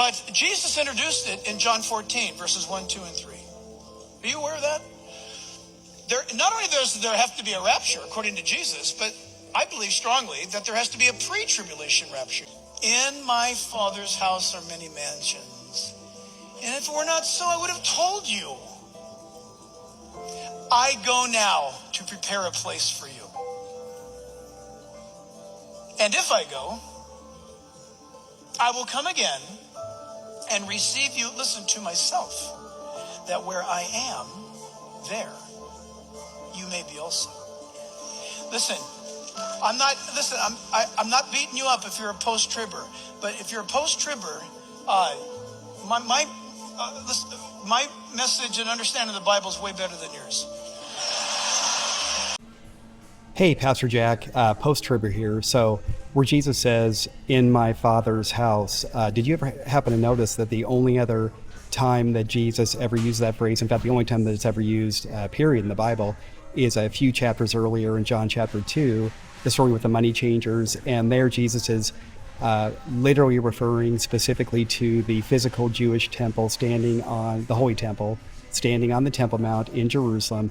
But Jesus introduced it in John 14, verses 1, 2, and 3. Are you aware of that? Not only does there have to be a rapture, according to Jesus, but I believe strongly that there has to be a pre-tribulation rapture. In my Father's house are many mansions. And if it were not so, I would have told you. I go now to prepare a place for you. And if I go, I will come again and receive you, listen, to myself, that where I am, there you may be also. Listen, I'm not beating you up if you're a post-tribber, but if you're a post-tribber, my message and understanding of the Bible is way better than yours. Hey, Pastor Jack, post-tribber here. So where Jesus says, in my Father's house, did you ever happen to notice that the only other time that Jesus ever used that phrase, in fact, the only time that it's ever used, period, in the Bible, is a few chapters earlier in John chapter 2, the story with the money changers. And there Jesus is literally referring specifically to the physical Jewish temple standing on the Holy Temple, standing on the Temple Mount in Jerusalem,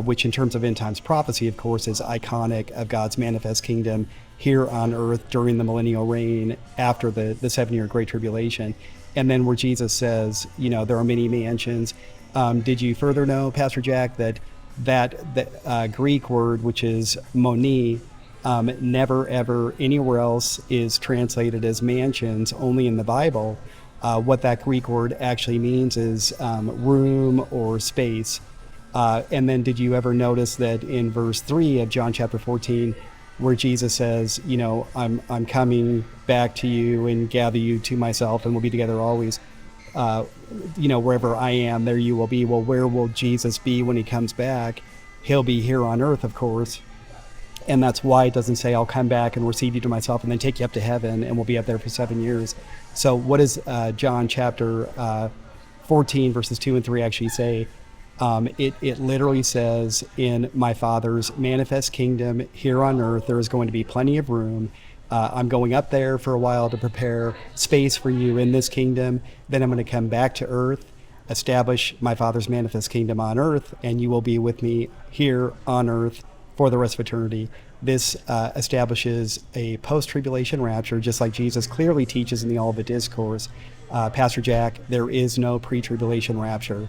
which in terms of end times prophecy, of course, is iconic of God's manifest kingdom here on earth during the millennial reign after the 7-year Great Tribulation. And then where Jesus says, there are many mansions. Did you further know, Pastor Jack, that Greek word, which is moni, never ever anywhere else is translated as mansions, only in the Bible. What that Greek word actually means is room or space. And then did you ever notice that in verse 3 of John chapter 14, where Jesus says, I'm coming back to you and gather you to myself and we'll be together always. Wherever I am, there you will be. Well, where will Jesus be when he comes back? He'll be here on earth, of course. And that's why it doesn't say, I'll come back and receive you to myself and then take you up to heaven and we'll be up there for 7 years. So what does John chapter 14, verses 2 and 3 actually say? It literally says, in my Father's manifest kingdom here on earth, there is going to be plenty of room. I'm going up there for a while to prepare space for you in this kingdom. Then I'm going to come back to earth, establish my Father's manifest kingdom on earth, and you will be with me here on earth for the rest of eternity. This establishes a post-tribulation rapture, just like Jesus clearly teaches in the Olivet Discourse. Pastor Jack, there is no pre-tribulation rapture.